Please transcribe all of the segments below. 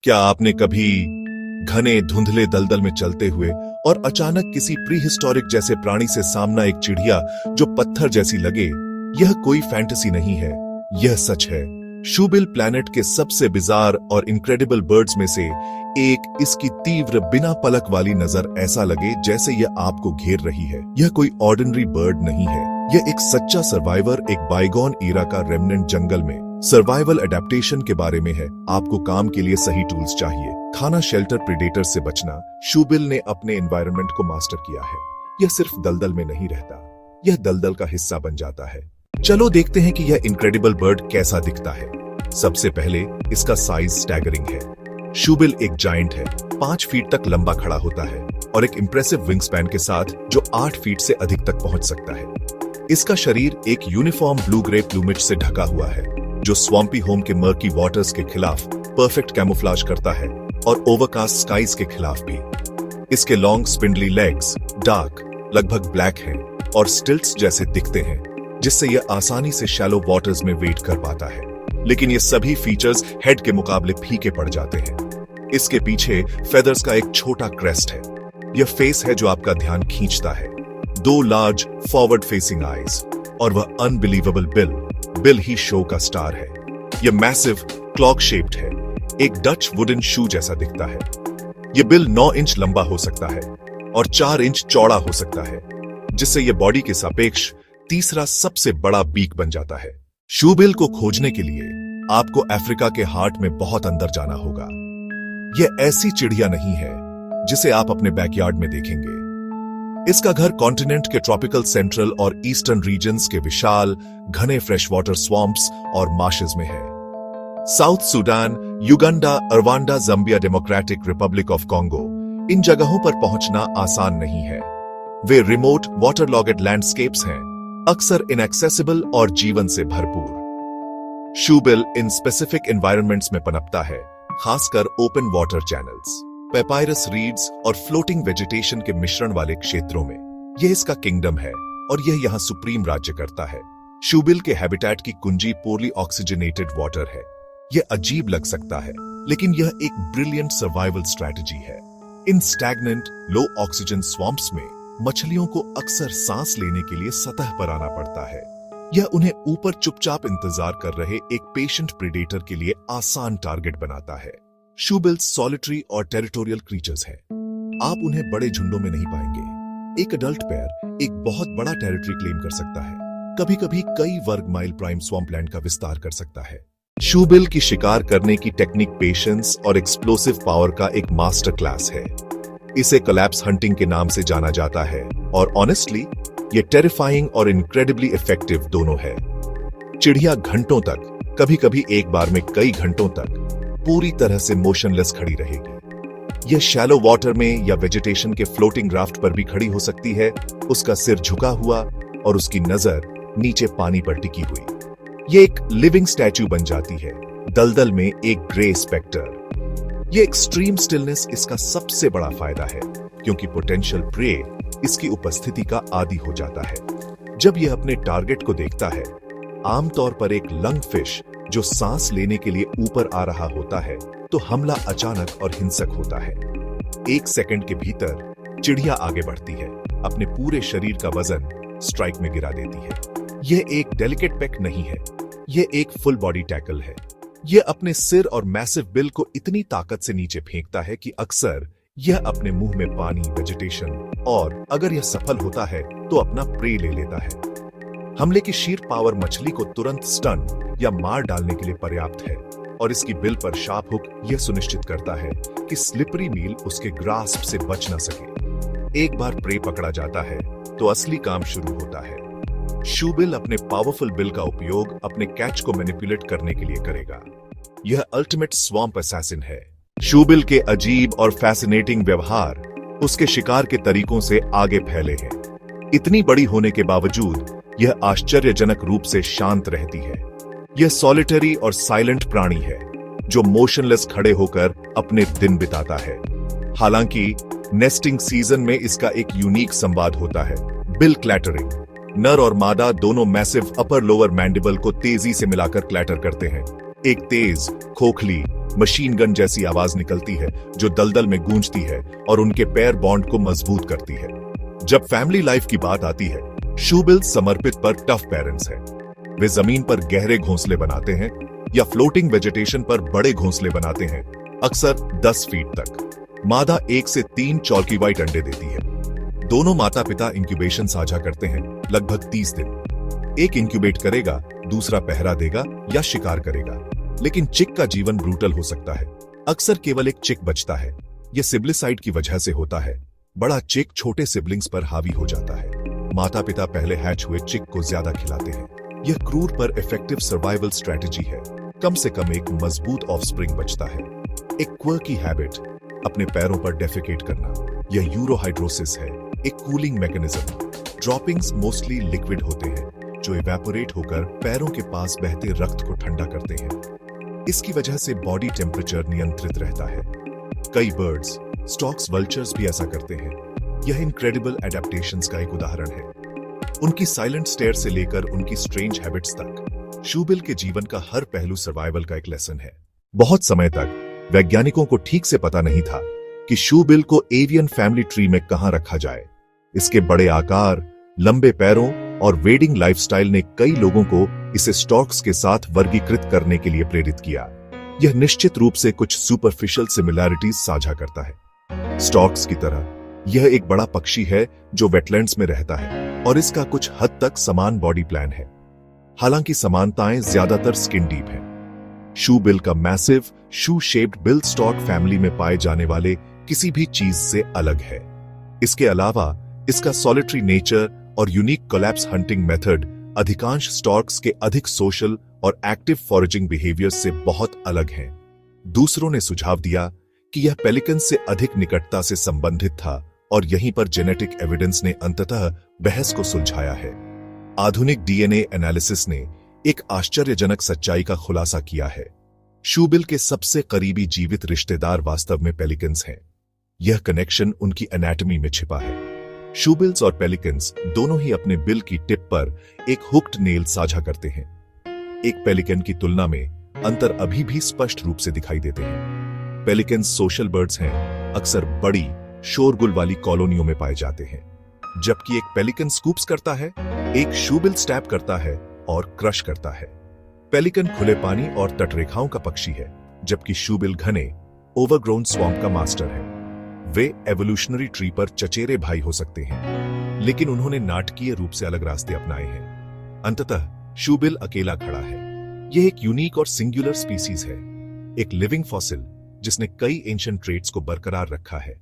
क्या आपने कभी घने धुंधले दलदल में चलते हुए और अचानक किसी प्रीहिस्टोरिक जैसे प्राणी से सामना, एक चिड़िया जो पत्थर जैसी लगे? यह कोई फैंटेसी नहीं है, यह सच है। शूबिल प्लैनेट के सबसे बिजार और इनक्रेडिबल बर्ड्स में से एक। इसकी तीव्र बिना पलक वाली नजर ऐसा लगे जैसे यह आपको घेर रही है। यह कोई ऑर्डिनरी बर्ड नहीं है, यह एक सच्चा सर्वाइवर, एक बाइगॉन ईरा का रेमनेंट जंगल में सर्वाइवल एडेप्टेशन के बारे में है। आपको काम के लिए सही टूल्स चाहिए, खाना, शेल्टर, प्रेडेटर से बचना। शूबिल ने अपने एनवायरनमेंट को मास्टर किया है। यह सिर्फ दलदल में नहीं रहता, यह दलदल का हिस्सा बन जाता है। चलो देखते हैं कि यह इनक्रेडिबल बर्ड कैसा दिखता है। सबसे पहले इसका साइज स्टैगरिंग है। शूबिल एक जायंट है, 5 फीट तक लंबा खड़ा होता है और एक इंप्रेसिव विंग स्पैन के साथ जो 8 फीट से अधिक तक पहुंच सकता है। इसका शरीर एक यूनिफॉर्म ब्लू ग्रे प्लूमेज से ढका हुआ है जो स्वैम्पी होम के मर्की वाटर्स के खिलाफ परफेक्ट कैमोफ्लेज करता है और ओवरकास्ट स्काइज के खिलाफ भी। इसके लॉन्ग स्पिंडली लेग्स डार्क, लगभग ब्लैक हैं और स्टिल्ट्स जैसे दिखते हैं, जिससे यह आसानी से शैलो वाटर्स में वेट कर पाता है। लेकिन ये सभी फीचर्स हेड के मुकाबले फीके पड़ जाते हैं। इसके पीछे फेदर्स का एक छोटा क्रेस्ट है। यह फेस है जो आपका ध्यान खींचता है। 2 लार्ज फॉरवर्ड फेसिंग आईज और वह अनबिलीवेबल बिल। बिल ही शो का स्टार है। यह मैसिव क्लॉक शेप्ड है, एक डच वुडन शू जैसा दिखता है। यह बिल 9 इंच लंबा हो सकता है और 4 इंच चौड़ा हो सकता है, जिससे यह बॉडी के सापेक्ष तीसरा सबसे बड़ा बीक बन जाता है। शूबिल को खोजने के लिए आपको अफ्रीका के हार्ट में बहुत अंदर जाना होगा। यह ऐसी चिड़िया नहीं है जिसे आप अपने बैकयार्ड में देखेंगे। इसका घर कॉन्टिनेंट के ट्रॉपिकल सेंट्रल और ईस्टर्न रीजन्स के विशाल घने फ्रेश वाटर स्वैम्प्स और मार्शेस में है। South Sudan, Uganda, Rwanda, Zambia, Democratic Republic of Congo, इन जगहों पर पहुंचना आसान नहीं है। वे रिमोट वाटरलॉगड लैंडस्केप्स हैं, अक्सर इनएक्सेसिबल और जीवन से भरपूर। शूबिल इन स्पेसिफिक एनवायरनमेंट्स में पनपता है, खासकर open water channels, papyrus reads और फ्लोटिंग वेजिटेशन के मिश्रण वाले क्षेत्रों में। यह इसका किंगडम है और यह यहां सुप्रीम राज्य करता है। शूबिल के हैबिटेट की कुंजी पोरली ऑक्सीजनेटेड वाटर है। यह अजीब लग सकता है, लेकिन यह एक ब्रिलियंट सर्वाइवल स्ट्रैटेजी है। इन स्टैग्नेंट लो ऑक्सीजन स्वैम्प्स में मछलियों को अक्सर सांस लेने के लिए सतह पर आना पड़ता है। यह उन्हें ऊपर चुपचाप इंतजार कर रहे एक पेशेंट प्रेडेटर के लिए आसान टारगेट बनाता है। शूबिल सॉलिटरी और टेरिटोरियल क्रीचर्स हैं। आप उन्हें बड़े झुंडों में नहीं पाएंगे। एक अडल्ट पेयर एक बहुत बड़ा टेरिटरी क्लेम कर सकता है, कभी-कभी कई वर्ग माइल प्राइम स्वैम्पलैंड का विस्तार कर सकता है। शूबिल की शिकार करने की टेक्निक पेशेंस और एक्सप्लोसिव पावर का एक मास्टर क्लास है। इसे कोलैप्स हंटिंग के नाम से जाना जाता है और ऑनेस्टली ये टेरिफाइंग और इनक्रेडिबली इफेक्टिव दोनों है। चिड़िया घंटों तक, कभी-कभी एक बार में कई घंटों तक पूरी तरह से मोशनलेस खड़ी रहेगी। यह शैलो वाटर में या वेजिटेशन के फ्लोटिंग राफ्ट पर भी खड़ी हो सकती है, उसका सिर झुका हुआ और उसकी नजर नीचे पानी पर टिकी हुई। यह एक लिविंग स्टैच्यू बन जाती है, दलदल में एक ग्रे स्पेक्टर। यह एक्सट्रीम स्टिलनेस इसका सबसे बड़ा फायदा है, क्योंकि पोटेंशियल प्रे इसकी उपस्थिति का आदी हो जाता है। जब यह अपने टारगेट को देखता है, आमतौर पर एक लंग फिश जो सांस लेने के लिए ऊपर आ रहा होता है, तो हमला अचानक और हिंसक होता है। 1 सेकंड के भीतर चिड़िया आगे बढ़ती है, अपने पूरे शरीर का वजन स्ट्राइक में गिरा देती है। यह एक डेलिकेट पेक नहीं है, यह एक फुल बॉडी टैकल है। यह अपने सिर और मैसिव बिल को इतनी ताकत से नीचे फेंकता है कि अक्सर यह अपने मुंह में पानी, वेजिटेशन और अगर यह सफल होता है तो अपना प्रे ले लेता है। हमले की शीर पावर मछली को तुरंत स्टन या मार डालने के लिए पर्याप्त है और इसकी बिल पर शार्प हुक यह सुनिश्चित करता है कि स्लिपरी मील उसके ग्रास्प से बच न सके। एक बार प्रे पकड़ा जाता है तो असली काम शुरू होता है। शूबिल अपने पावरफुल बिल का उपयोग अपने कैच को मैनिपुलेट करने के लिए करेगा। यह अल्टीमेट स्वैम्प असैसिन है। शूबिल के अजीब और फैसिनेटिंग व्यवहार उसके शिकार के तरीकों से आगे फैले हैं। इतनी बड़ी होने के बावजूद यह आश्चर्यजनक रूप से शांत रहती है। यह सॉलिटरी और साइलेंट प्राणी है जो मोशनलेस खड़े होकर अपने दिन बिताता है। हालांकि नेस्टिंग सीजन में इसका एक यूनिक संवाद होता है, बिल क्लैटरिंग। नर और मादा दोनों मैसिव अपर लोअर मैंडिबल को तेजी से मिलाकर क्लैटर करते हैं, एक तेज, खोखली मशीन गन जैसी आवाज निकलती है जो दलदल में गूंजती है और उनके पैर बॉन्ड को मजबूत करती है। जब फैमिली लाइफ की बात आती है, शूबिल्स समर्पित पर टफ पेरेंट्स हैं। वे जमीन पर गहरे घोंसले बनाते हैं या फ्लोटिंग वेजिटेशन पर बड़े घोंसले बनाते हैं, अक्सर 10 फीट तक। मादा 1 से 3 चॉल्की व्हाइट अंडे देती है। दोनों माता पिता इंक्यूबेशन साझा करते हैं, लगभग 30 दिन। एक इंक्यूबेट करेगा, दूसरा पहरा देगा या शिकार करेगा। लेकिन चिक का जीवन ब्रूटल हो सकता है। अक्सर केवल एक चिक बचता है। यह सिब्लिसाइड की वजह से होता है। बड़ा चिक छोटे सिबलिंग्स पर हावी हो जाता है। माता पिता पहले हैच हुए चिक को ज्यादा खिलाते हैं। यह क्रूर पर इफेक्टिव सर्वाइवल स्ट्रेटेजी है। कम से कम एक मजबूत ऑफस्प्रिंग बचता है। एक क्वर्की हैबिट, अपने पैरों पर डेफिकेट करना, यह यूरोहाइड्रोसिस है, एक cooling mechanism. Droppings mostly liquid होते हैं जो इवेपोरेट होकर पैरों के पास बहते रक्त को ठंडा करते हैं। इसकी वजह से बॉडी टेम्परेचर नियंत्रित रहता है। कई बर्ड्स, स्टॉक्स, वल्चर्स भी ऐसा करते हैं। यह इनक्रेडिबल एडेप्टेशंस का एक उदाहरण है। उनकी साइलेंट स्टेयर से लेकर उनकी स्ट्रेंज हैबिट्स तक, शूबिल के जीवन का हर पहलू सर्वाइवल का एक लेसन है। बहुत समय तक वैज्ञानिकों को ठीक से पता नहीं था कि शूबिल को एवियन फैमिली ट्री में कहां रखा जाए। इसके बड़े आकार, लंबे पैरों और वेडिंग लाइफस्टाइल ने कई लोगों को इसे स्टॉक्स के साथ वर्गीकृत करने के लिए प्रेरित किया। यह निश्चित रूप से कुछ सुपरफिशियल सिमिलैरिटीज साझा करता है। स्टॉक्स की तरह यह एक बड़ा पक्षी है जो वेटलैंड्स में रहता है और इसका कुछ हद तक समान बॉडी प्लान है। हालांकि समानताएं ज्यादातर स्किन डीप हैं। शूबिल का मैसिव शू शेप्ड बिल स्टॉक फैमिली में पाए जाने वाले किसी भी चीज से अलग है। इसके अलावा इसका सॉलिटरी नेचर और यूनिक कोलैप्स हंटिंग मेथड अधिकांश स्टॉक्स के अधिक सोशल और एक्टिव फॉरेजिंग बिहेवियर से बहुत अलग हैं। दूसरों ने सुझाव दिया कि यह पेलिकन से अधिक निकटता से संबंधित था और यहीं पर जेनेटिक एविडेंस ने अंततः बहस को सुलझाया है। आधुनिक डीएनए एनालिसिस ने एक आश्चर्यजनक सच्चाई का खुलासा किया है। शूबिल के सबसे करीबी जीवित रिश्तेदार वास्तव में पेलिकन्स हैं। यह कनेक्शन उनकी एनाटॉमी में छिपा है। शूबिल्स और पेलिकन्स दोनों ही अपने बिल की टिप पर एक हुक्ड नेल साझा करते हैं। एक पेलिकन की तुलना में अंतर अभी भी स्पष्ट रूप से दिखाई देते हैं। पेलिकन्स सोशल बर्ड्स हैं, अक्सर बड़ी शोरगुल वाली कॉलोनियों में पाए जाते हैं। जबकि एक पेलिकन स्कूप्स करता है, एक शूबिल स्टैप करता है और क्रश करता है। पेलिकन खुले पानी और तटरेखाओं का पक्षी है, जबकि शूबिल घने ओवरग्रोन स्वैम्प का मास्टर है। वे एवोल्यूशनरी ट्री पर चचेरे भाई हो सकते हैं, लेकिन उन्होंने नाटकीय रूप से अलग रास्ते अपनाए हैं। अंततः शूबिल अकेला खड़ा है। यह एक यूनिक और सिंगुलर स्पीसीज है, एक लिविंग फॉसिल जिसने कई एंशिएंट ट्रेट्स को बरकरार रखा है।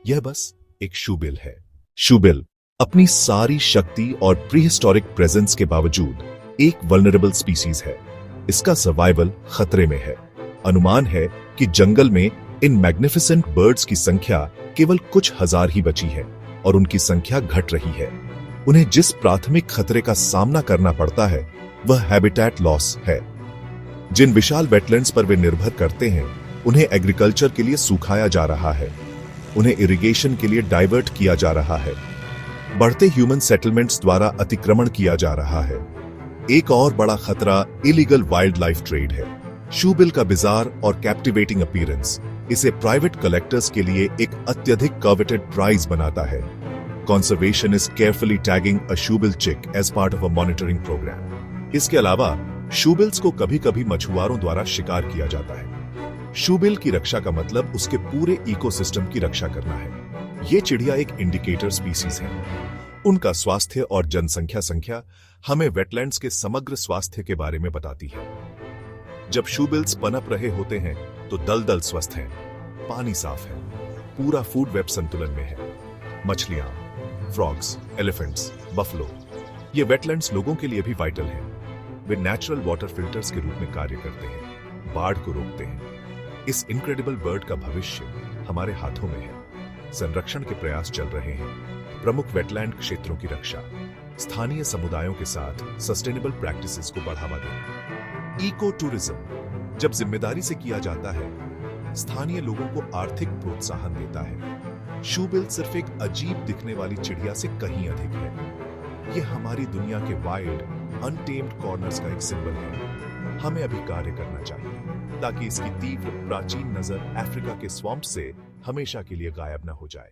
यह बस एक शूबिल है। शूबिल अपनी सारी शक्ति और प्रीहिस्टोरिक प्रेजेंस के बावजूद एक वल्नरेबल स्पीसीज है। इसका सर्वाइवल खतरे में है। अनुमान है कि जंगल में इन मैग्निफिसेंट बर्ड्स की संख्या केवल कुछ हजार ही बची है और उनकी संख्या घट रही है। उन्हें जिस प्राथमिक खतरे का सामना करना पड़ता है वह हैबिटेट लॉस है। जिन विशाल वेटलैंड्स पर वे निर्भर करते हैं उन्हें एग्रीकल्चर के लिए सुखाया जा रहा है, उन्हें इरिगेशन के लिए डाइवर्ट किया जा रहा है, बढ़ते ह्यूमन सेटलमेंट्स द्वारा अतिक्रमण किया जा रहा है। एक और बड़ा खतरा इलीगल वाइल्ड लाइफ ट्रेड है। शूबिल का बिजार और कैप्टिवेटिंग अपीयरेंस इसे प्राइवेट कलेक्टर्स के लिए एक अत्यधिक कॉवेटेड प्राइज बनाता है। Conservation is carefully tagging a shoebill chick as part of a monitoring programme. इसके अलावा शूबिल्स को कभी-कभी मछुआरों द्वारा शिकार किया जाता है। शूबिल की रक्षा का मतलब उसके पूरे इकोसिस्टम की रक्षा करना है। ये चिड़िया एक इंडिकेटर स्पीसीज है। उनका स्वास्थ्य और जनसंख्या संख्या हमें वेटलैंड्स के समग्र स्वास्थ्य के बारे में बताती है। जब शूबिल्स पनप रहे होते हैं तो दलदल स्वस्थ हैं, पानी साफ है, पूरा फूड वेब संतुलन में है। मछलियां, फ्रॉग्स, एलिफेंट्स, बफलो, ये वेटलैंड्स लोगों के लिए भी वाइटल हैं। वे नेचुरल वाटर फिल्टर्स के रूप में कार्य करते हैं, बाढ़ को रोकते हैं। इस इनक्रेडिबल बर्ड का भविष्य हमारे हाथों में है। संरक्षण के प्रयास चल रहे हैं। प्रमुख वेटलैंड क्षेत्रों की रक्षा, स्थानीय समुदायों के साथ सस्टेनेबल प्रैक्टिसेस को बढ़ावा देना। इको टूरिज्म जब जिम्मेदारी से किया जाता है, स्थानीय लोगों को आर्थिक प्रोत्साहन देता है। शूबिल सिर्फ एक अजीब दिखने वाली चिड़िया से कहीं अधिक है। यह हमारी दुनिया के वाइल्ड, अनटेम्ड कॉर्नर्स का एक सिंबल है। हमें अभी कार्य करना चाहिए ताकि इसकी तीव्र प्राचीन नजर अफ्रीका के स्वैम्प से हमेशा के लिए गायब न हो जाए।